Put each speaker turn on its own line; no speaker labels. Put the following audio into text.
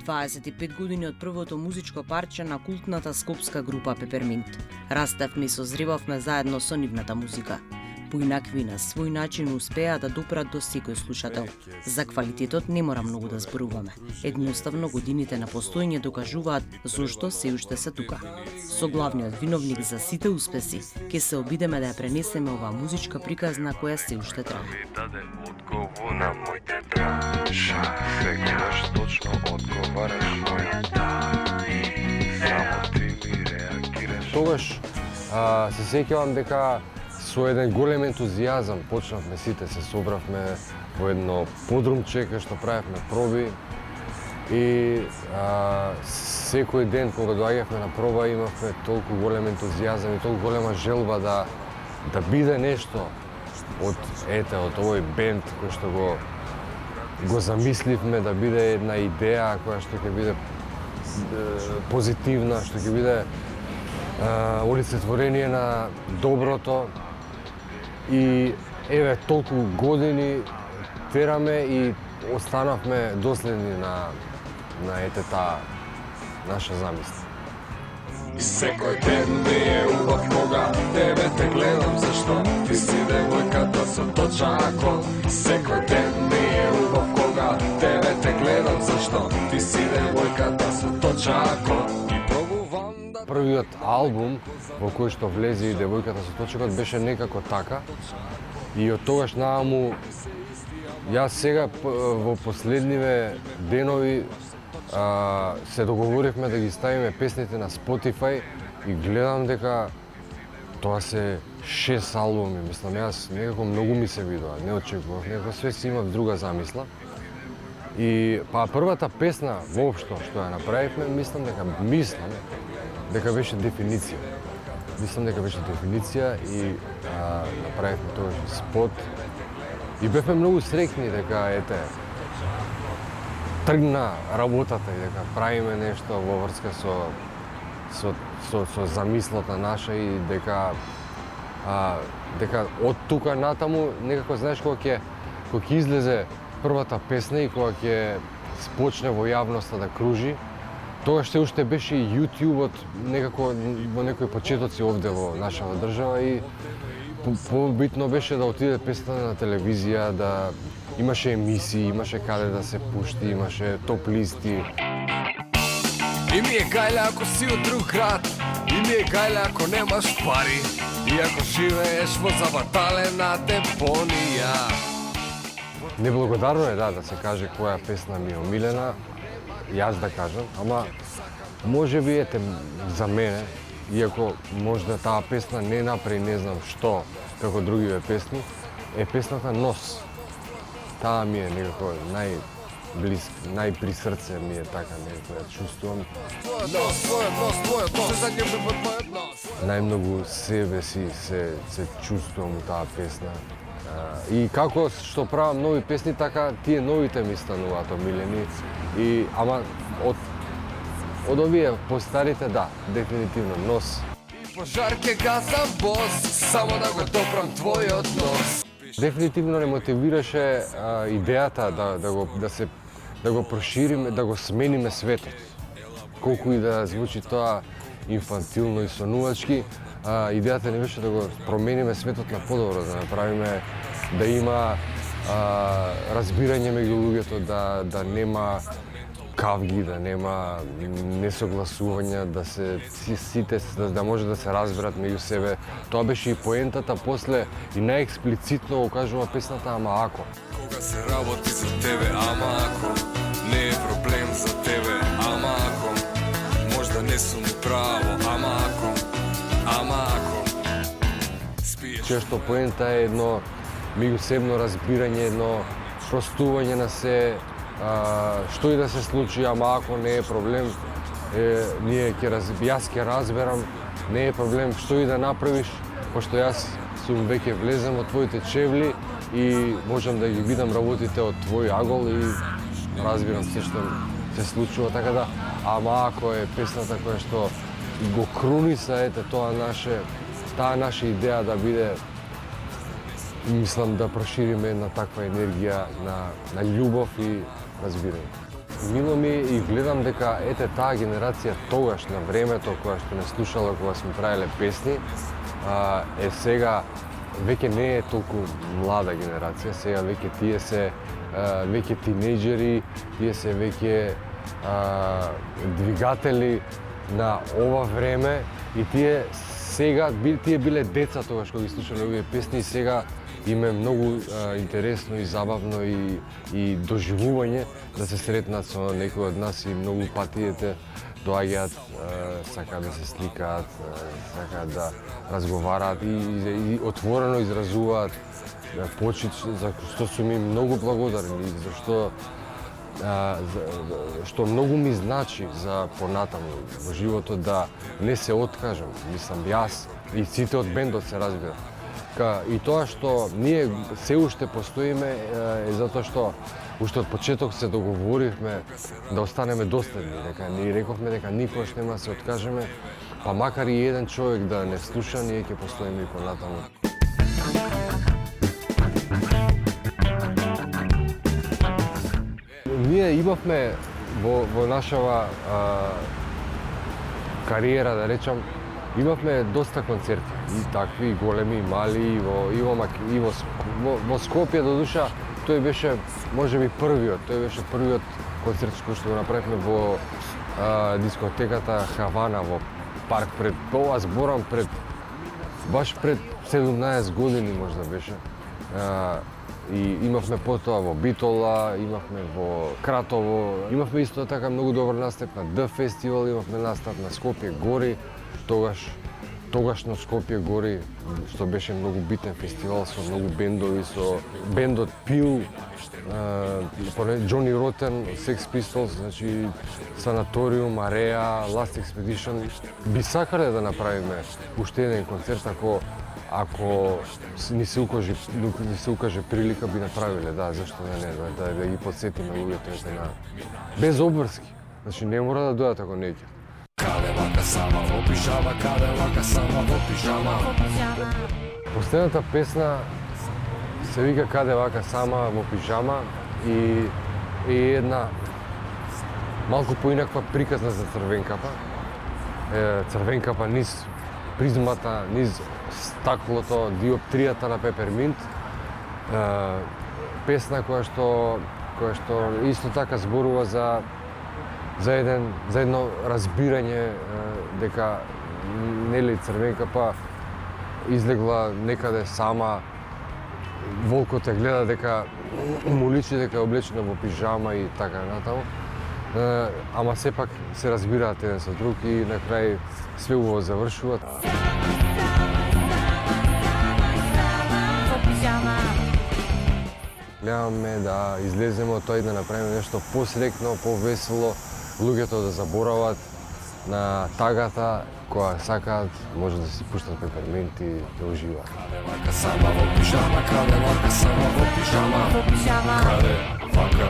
25 години од првото музичко парче на култната скопска група Пеперминт. Растевме и созревавме заедно со нивната музика. Поинакви на свој начин успеа да допрат до секој слушател. За квалитетот не мора многу да зборуваме. Едноставно годините на постоење докажуваат зошто се уште се тука. Со главниот виновник за сите успеси, ќе се обидеме да ја пренесеме оваа музичка приказна која се уште трае.
Даде одговор на моите праша, секогаш точно одговараш моја само ти ми реагираш.
Тогаш се сеќавам дека со еден голем ентузијазам почнавме сите, се собравме во едно подрумче кај што правевме проби и секој ден кога доаѓавме на проба имавме толку голем ентузијазам и толку голема желба да биде нешто од овој бенд кој што го замисливме, да биде една идеја која што ќе биде позитивна, што ќе биде олицетворение на доброто. И еве толку години тераме и останавме доследни на таа наша замисла.
И секој ден ми е убав кога тебе те гледам, зашто ти си девојката со точако. Секој ден ми е убав кога тебе те гледам, зашто ти си девојката со точако.
Првиот албум во кој што влезе и девојката со точакот беше некако така и од тогаш нааму јас сега во последниве денови се договоривме да ги ставиме песните на Spotify и гледам дека тоа се 6 албуми, мислам јас некако многу ми се видува, не очекував, некако све си имав друга замисла. И првата песна воопшто што ја направивме, мислам дека беше дефиниција. Мислам дека беше дефиниција и направивме тогаш спот. И бевме многу среќни дека тргна работата и дека правиме нешто во врска со замислата наша и дека од тука натаму некако знаеш кога ќе излезе првата песна и кога ќе почне во јавноста да кружи, тогаш се уште беше и YouTube-от некако во некои почетоци овде во нашава држава и побитно беше да отиде песната на телевизија, да имаше емисии, имаше каде да се пушти, имаше топ листи.
И ми е гајле ако си од друг град, и ми е гајле ако немаш пари, и ако живееш во забаталена депонија.
Неблагодарно е да се каже која песна ми е омилена, јас да кажам, ама може би за мене, иако можда таа песна не направи не знам што како другиве песни, е песната Нос. Таа ми е некако најблиска, најпри срце ми е така, некако ја чувствувам. Најмногу себе си се чувствувам у таа песна. И како што правам нови песни, така тие новите ми стануваат омилени. Ама од овие постарите, да, дефинитивно Нос.
И пожар ке газам бос, само да го допрам твојот нос.
Дефинитивно не мотивираше идејата да го прошириме, да го смениме светот. Колку и да звучи тоа инфантилно и сонувачки, идејата не беше да го промениме светот на подобро, да направиме да има разбирање меѓу луѓето, да нема кавги, да нема несогласувања, да може да се разберат меѓу себе. Тоа беше и поентата после и најексплицитно го кажува песната Ама ако.
Кога се работи за тебе, ама ако не е проблем за тебе, ама ако можда не сум право, ама ако
често поента е едно меѓусебно разбирање, едно простување на се, што и да се случи, ама ако не е проблем, јас ќе разберам, не е проблем што и да направиш, пошто јас сум веќе влезем во твоите чевли и можам да ги видам работите од твој агол и разбирам се што се случува, така да, ама ако е песната која што го круниса таа наша идеја да биде, мислам да прошириме една таква енергија на љубов и разбирање. мило ми и гледам дека ете таа генерација тогаш на времето кога што не слушала кога сме правеле песни, сега веќе не е толку млада генерација, сега веќе тие се веќе тинејџери, тие се веќе двигатели на ова време и тие сега тие биле деца тогаш кога ги слушале овие песни и сега им е многу интересно и забавно и доживување да се сретнат со некој од нас и многу пати доаѓаат, сакаат да се сликаат, сакаат да разговараат и отворено изразуваат почит, за што сум им многу благодарен и зашто што многу ми значи за понатаму во животот да не се откажам, мислам јас и сите од бендот се разбира. И тоа што ние се уште постоиме е затоа што уште од почеток се договоривме да останеме доследни, дека ни рековме дека никош нема се откажеме, па макар и еден човек да не слуша, ние ќе постоиме и понатаму. Ние имавме во нашава кариера, да речам, имавме доста концерти, и такви, и големи, и мали, и во Скопје, до душа, тој беше, можеби, првиот концерт кој што го направивме во дискотеката Хавана во парк пред, ова зборам баш пред 17 години можда беше. И имавме потоа во Битола, имавме во Кратово, имавме исто така многу добар настап на Д фестивал, имавме настап на Скопје гори, тогашно Скопје гори, што беше многу битен фестивал со многу бендови, со бендот Пил, Джони Ротен, Sex Pistols, значи Санаториум, Ареа, Last Expedition. Би сакале да направиме уште еден концерт ако ни се укаже прилика би направиле, да, зашто не, да ги подсетиме луѓето на без обврски. Значи не мора да дојдат ако не ќе.
Каде вака сама во пижама, каде вака сама во пижама.
Последната песна се вика Каде вака сама во пижама и една малку поинаква приказна за Црвенкапа. Црвенкапа низ призмата, низ стаклото, диоптријата на Пеперминт. Песна која што исто така зборува за едно разбирање дека нели Црвенкапа излегла некаде сама, волкот ја гледа дека му личи дека е облечена во пижама и така натаму. Ама сепак се разбираат еден со друг и на крај све убаво завршуваат. Гледаме да излеземе од тоа и да направиме нешто посрекно, повесело, луѓето да заборават на тагата која сакаат, може да си пуштат Пеперминт и да уживаат.
Каде вака сама во пижама, каде вака сама во пижама, каде вака